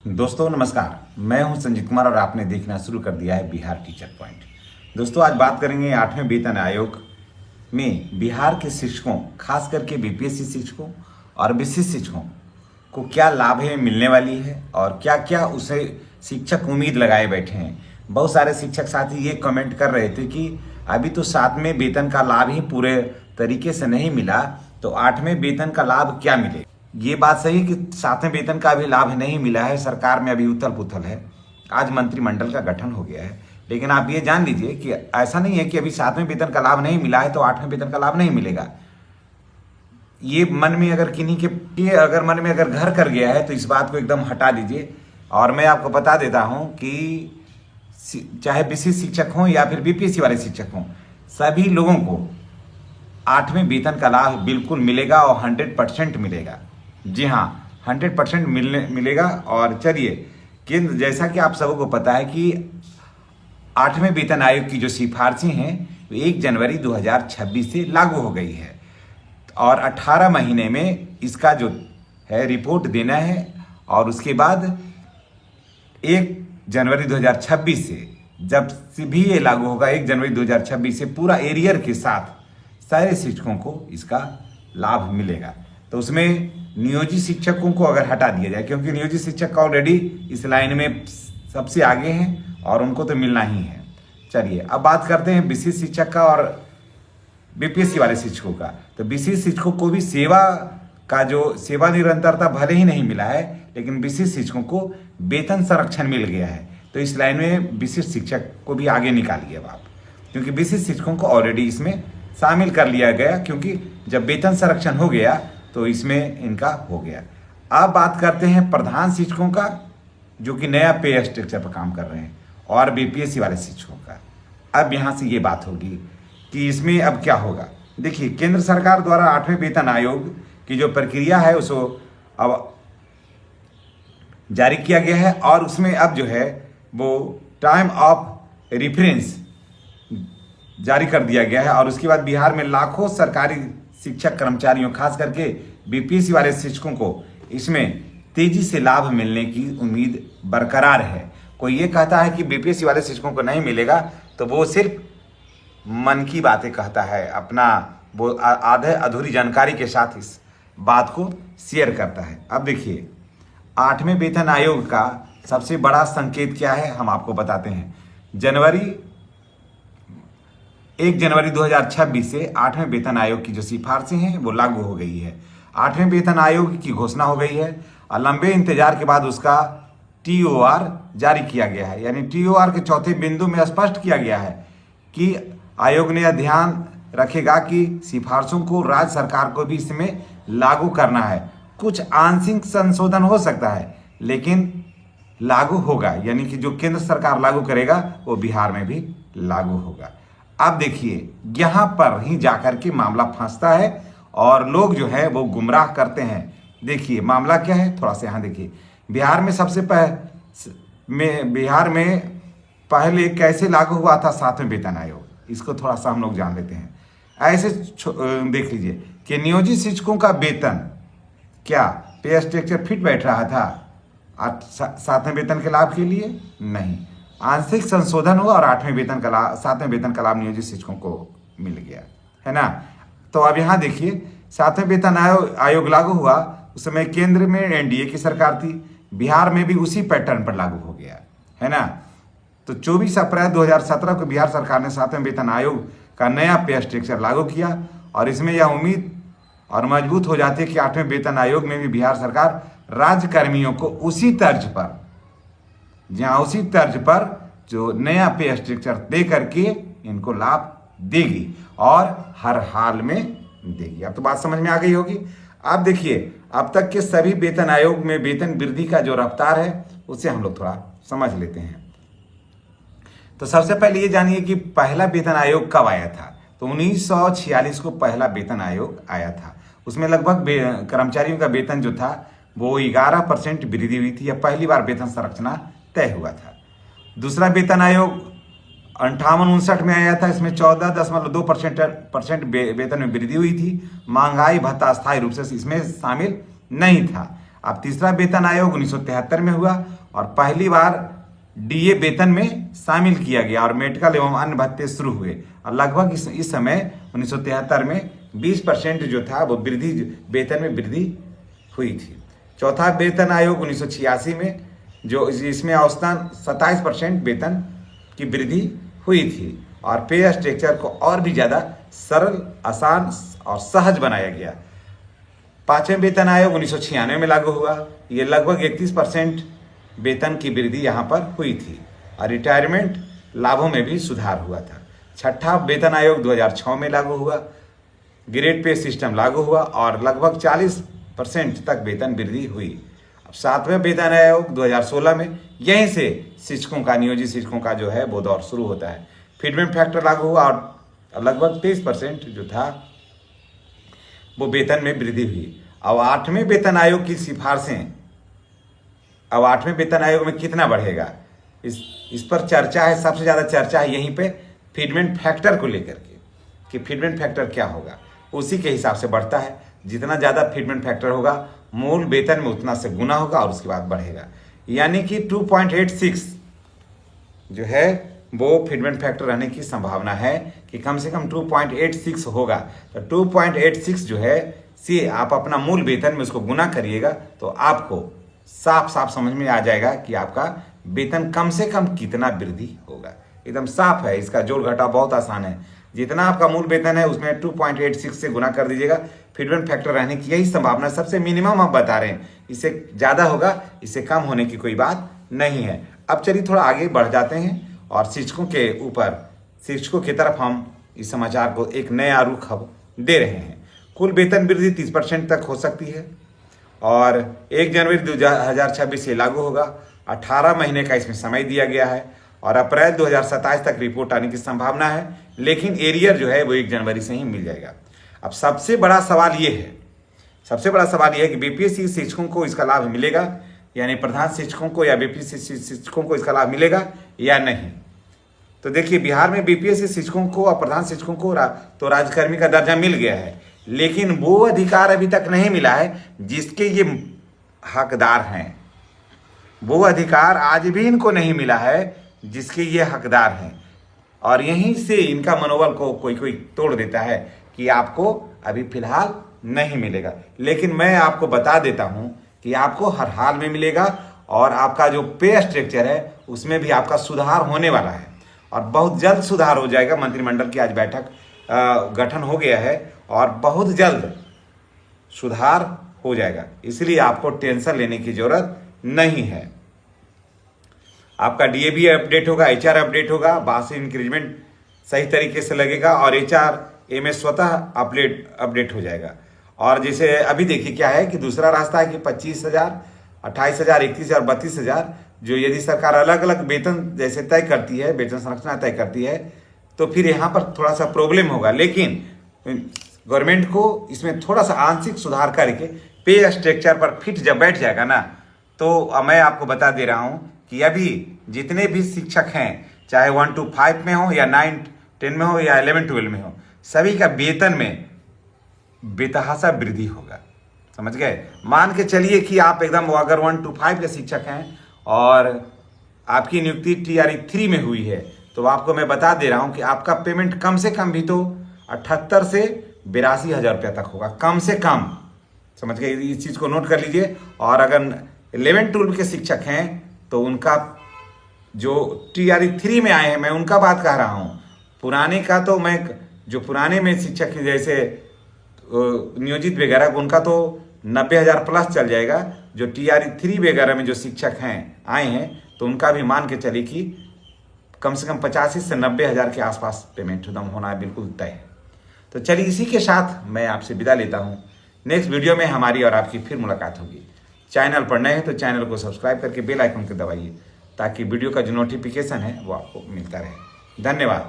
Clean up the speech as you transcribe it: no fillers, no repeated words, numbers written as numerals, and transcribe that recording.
दोस्तों नमस्कार, मैं हूं संजीत कुमार और आपने देखना शुरू कर दिया है बिहार टीचर पॉइंट। दोस्तों आज बात करेंगे 8वें वेतन आयोग में बिहार के शिक्षकों, खास करके बीपीएससी शिक्षकों और विशिष्ट शिक्षकों को क्या लाभ है मिलने वाली है और क्या क्या उसे शिक्षक उम्मीद लगाए बैठे हैं। बहुत सारे शिक्षक साथी ये कमेंट कर रहे थे कि अभी तो 7वें वेतन का लाभ ही पूरे तरीके से नहीं मिला, तो 8वें वेतन का लाभ क्या मिले। ये बात सही कि 7वें वेतन का अभी लाभ नहीं मिला है, सरकार में अभी उथल पुथल है। आज मंत्रिमंडल का गठन हो गया है, लेकिन आप ये जान लीजिए कि ऐसा नहीं है कि अभी 7वें वेतन का लाभ नहीं मिला है तो 8वें वेतन का लाभ नहीं मिलेगा। ये मन में अगर किन्हीं के अगर मन में अगर घर कर गया है तो इस बात को एकदम हटा दीजिए। और मैं आपको बता देता हूं कि चाहे विशिष्ट शिक्षक हों या फिर बीपीएससी वाले शिक्षक हों, सभी लोगों को 8वें वेतन का लाभ बिल्कुल मिलेगा और 100% मिलेगा। जी हाँ, 100% मिलेगा। और चलिए, केंद्र, जैसा कि आप सबको पता है कि 8वें वेतन आयोग की जो सिफारिशें हैं वो 1 जनवरी 2026 से लागू हो गई है और 18 महीने में इसका जो है रिपोर्ट देना है। और उसके बाद 1 जनवरी 2026 से जब से भी ये लागू होगा, 1 जनवरी 2026 से पूरा एरियर के साथ सारे शिक्षकों को इसका लाभ मिलेगा। तो उसमें नियोजित शिक्षकों को अगर हटा दिया जाए, क्योंकि नियोजित शिक्षक ऑलरेडी इस लाइन में सबसे आगे हैं और उनको तो मिलना ही है। चलिए अब बात करते हैं विशिष्ट शिक्षक का और बीपीएससी वाले शिक्षकों का। तो विशिष्ट शिक्षकों को भी सेवा निरंतरता भले ही नहीं मिला है, लेकिन विशिष्ट शिक्षकों को वेतन संरक्षण मिल गया है। तो इस लाइन में विशिष्ट शिक्षक को भी आगे निकालिए आप, क्योंकि विशिष्ट शिक्षकों को ऑलरेडी इसमें शामिल कर लिया गया, क्योंकि जब वेतन संरक्षण हो गया तो इसमें इनका हो गया। अब बात करते हैं प्रधान शिक्षकों का, जो कि नया पे स्ट्रक्चर पर काम कर रहे हैं, और बीपीएससी वाले शिक्षकों का। अब यहाँ से ये बात होगी कि इसमें अब क्या होगा। देखिए, केंद्र सरकार द्वारा 8वें वेतन आयोग की जो प्रक्रिया है उसको अब जारी किया गया है और उसमें अब जो है वो टाइम ऑफ रेफरेंस जारी कर दिया गया है। और उसके बाद बिहार में लाखों सरकारी शिक्षक कर्मचारियों, खास करके बीपीएससी वाले शिक्षकों को इसमें तेजी से लाभ मिलने की उम्मीद बरकरार है। कोई ये कहता है कि बीपीएससी वाले शिक्षकों को नहीं मिलेगा तो वो सिर्फ मन की बातें कहता है, अपना वो आधे अधूरी जानकारी के साथ इस बात को शेयर करता है। अब देखिए, 8वें वेतन आयोग का सबसे बड़ा संकेत क्या है, हम आपको बताते हैं। 1 जनवरी 2026 से 8वें वेतन आयोग की जो सिफारिशें हैं वो लागू हो गई है। 8वें वेतन आयोग की घोषणा हो गई है और लंबे इंतजार के बाद उसका टीओआर जारी किया गया है। यानी टीओआर के चौथे बिंदु में स्पष्ट किया गया है कि आयोग ने यह ध्यान रखेगा कि सिफारिशों को राज्य सरकार को भी इसमें लागू करना है। कुछ आंशिक संशोधन हो सकता है, लेकिन लागू होगा, यानी कि जो केंद्र सरकार लागू करेगा वो बिहार में भी लागू होगा। अब देखिए, यहाँ पर ही जाकर के मामला फंसता है और लोग जो है वो गुमराह करते हैं। देखिए मामला क्या है, थोड़ा सा यहाँ देखिए। बिहार में पहले कैसे लागू हुआ था 7वें वेतन आयोग, इसको थोड़ा सा हम लोग जान लेते हैं। ऐसे देख लीजिए कि नियोजित शिक्षकों का वेतन क्या पे स्ट्रक्चर फिट बैठ रहा था 7वें वेतन के लाभ के लिए? नहीं, आंशिक संशोधन हुआ और 7वें वेतन का लाभ नियोजित शिक्षकों को मिल गया, है ना। तो अब यहाँ देखिए, 7वें वेतन आयोग लागू हुआ, उस समय केंद्र में एनडीए की सरकार थी, बिहार में भी उसी पैटर्न पर लागू हो गया, है ना। तो 24 अप्रैल 2017 को बिहार सरकार ने 7वें वेतन आयोग का नया पे स्ट्रक्चर लागू किया और इसमें यह उम्मीद और मजबूत हो जाती है कि 8वें वेतन आयोग में भी बिहार सरकार राज्य कर्मियों को उसी तर्ज पर जो नया पे स्ट्रक्चर दे करके इनको लाभ देगी और हर हाल में देगी। अब तो बात समझ में आ गई होगी। अब देखिए, अब तक के सभी वेतन आयोग में वेतन वृद्धि का जो रफ्तार है उसे हम लोग थोड़ा समझ लेते हैं। तो सबसे पहले ये जानिए कि पहला वेतन आयोग कब आया था। तो 1946 को पहला वेतन आयोग आया था। उसमें लगभग कर्मचारियों का वेतन जो था वो 11% वृद्धि हुई थी। यह पहली बार वेतन संरचना तय हुआ था। दूसरा वेतन आयोग 58-59 में आया था। इसमें 14.2% वेतन में वृद्धि हुई थी। महंगाई भत्ता अस्थायी रूप से इसमें शामिल नहीं था। अब तीसरा वेतन आयोग 1973 में हुआ और पहली बार डीए वेतन में शामिल किया गया और मेडिकल एवं अन्य भत्ते शुरू हुए और लगभग इस समय 1973 में 20% जो था वो वृद्धि वेतन में वृद्धि हुई थी। चौथा वेतन आयोग 1986 में जो इसमें औसतन 27% वेतन की वृद्धि हुई थी और पे स्ट्रक्चर को और भी ज़्यादा सरल, आसान और सहज बनाया गया। पांचवें वेतन आयोग 1996 में लागू हुआ। ये लगभग 31% वेतन की वृद्धि यहाँ पर हुई थी और रिटायरमेंट लाभों में भी सुधार हुआ था। छठा वेतन आयोग 2006 में लागू हुआ। ग्रेड पे सिस्टम लागू हुआ और लगभग 40% तक वेतन वृद्धि हुई। अब सातवें वेतन आयोग 2016 में यहीं से शिक्षकों का, नियोजित शिक्षकों का जो है वो दौर शुरू होता है। फिटमेंट फैक्टर लागू हुआ और लगभग 23% जो था वो वेतन में वृद्धि हुई। अब आठवें वेतन आयोग की सिफारिशें, अब आठवें वेतन आयोग में कितना बढ़ेगा इस पर चर्चा है। सबसे ज़्यादा चर्चा है यहीं पे फीडमेंट फैक्टर को लेकर के कि फीडमेंट फैक्टर क्या होगा, उसी के हिसाब से बढ़ता है। जितना ज़्यादा फीडमेंट फैक्टर होगा मूल वेतन में उतना से गुना होगा और उसके बाद बढ़ेगा। यानी कि 2.86 जो है वो फीडमेंट फैक्टर रहने की संभावना है कि कम से कम 2.86 होगा। तो 2.86 जो है से आप अपना मूल वेतन में उसको गुना करिएगा तो आपको साफ साफ समझ में आ जाएगा कि आपका वेतन कम से कम कितना वृद्धि होगा। एकदम साफ है, इसका जोड़ घटाव बहुत आसान है। जितना आपका मूल वेतन है उसमें 2.86 से गुना कर दीजिएगा। फीडमेंट फैक्टर रहने की यही संभावना सबसे मिनिमम आप बता रहे हैं। इससे ज़्यादा होगा, इससे कम होने की कोई बात नहीं है। अब चलिए थोड़ा आगे बढ़ जाते हैं और शिक्षकों की तरफ हम इस समाचार को एक नया रुख दे रहे हैं। कुल वेतन वृद्धि 30% तक हो सकती है और 1 जनवरी 2026 से लागू होगा। 18 महीने का इसमें समय दिया गया है और अप्रैल 2027 तक रिपोर्ट आने की संभावना है, लेकिन एरियर जो है वो 1 जनवरी से ही मिल जाएगा। अब सबसे बड़ा सवाल ये है कि बीपीएससी शिक्षकों को इसका लाभ मिलेगा, यानी प्रधान शिक्षकों को या बीपीएससी शिक्षकों को इसका लाभ मिलेगा या नहीं। तो देखिए, बिहार में बीपीएससी शिक्षकों को और प्रधान शिक्षकों को तो राज्यकर्मी का दर्जा मिल गया है, लेकिन वो अधिकार अभी तक नहीं मिला है जिसके ये हकदार हैं। वो अधिकार आज भी इनको नहीं मिला है जिसके ये हकदार हैं और यहीं से इनका मनोबल को कोई तोड़ देता है कि आपको अभी फिलहाल नहीं मिलेगा। लेकिन मैं आपको बता देता हूं कि आपको हर हाल में मिलेगा और आपका जो पे स्ट्रक्चर है उसमें भी आपका सुधार होने वाला है और बहुत जल्द सुधार हो जाएगा। मंत्रिमंडल की आज बैठक गठन हो गया है और बहुत जल्द सुधार हो जाएगा, इसलिए आपको टेंशन लेने की जरूरत नहीं है। आपका डीए अपडेट होगा, एचआर अपडेट होगा, बासी इंक्रीजमेंट सही तरीके से लगेगा और एचआर में स्वतः अपडेट हो जाएगा। और जैसे अभी देखिए क्या है कि दूसरा रास्ता है कि 25,000, 28,000, 31,000, 32,000 जो यदि सरकार अलग अलग वेतन जैसे तय करती है, वेतन संरचना तय करती है, तो फिर यहाँ पर थोड़ा सा प्रॉब्लम होगा। लेकिन गवर्नमेंट को इसमें थोड़ा सा आंशिक सुधार करके पे स्ट्रक्चर पर फिट जब बैठ जाएगा ना, तो मैं आपको बता दे रहा हूँ कि अभी जितने भी शिक्षक हैं, चाहे 1 to 5 में हो या 9, 10 में हो या 11, 12 में हो, सभी का वेतन में बेतहासा वृद्धि होगा। समझ गए? मान के चलिए कि आप एकदम अगर 1 to 5 के शिक्षक हैं और आपकी नियुक्ति TRE 3 में हुई है, तो आपको मैं बता दे रहा हूं कि आपका पेमेंट कम से कम भी तो 78 से 82,000 रुपया तक होगा, कम से कम। समझ गए? इस चीज़ को नोट कर लीजिए। और अगर 11, 12 के शिक्षक हैं तो उनका जो TRE 3 में आए हैं, मैं उनका बात कह रहा हूँ। पुराने का तो मैं जो पुराने में शिक्षक जैसे नियोजित वगैरह उनका तो 90,000 प्लस चल जाएगा। जो TRE 3 वगैरह में जो शिक्षक हैं आए हैं तो उनका भी मान के चलिए कि कम से कम 85 से 90,000 के आसपास पेमेंट एकदम होना बिल्कुल तय है। तो चलिए इसी के साथ मैं आपसे विदा लेता हूँ। नेक्स्ट वीडियो में हमारी और आपकी फिर मुलाकात होगी। चैनल पर नए हैं तो चैनल को सब्सक्राइब करके बेल आइकन को दबाइए ताकि वीडियो का जो नोटिफिकेशन है वो आपको मिलता रहे। धन्यवाद।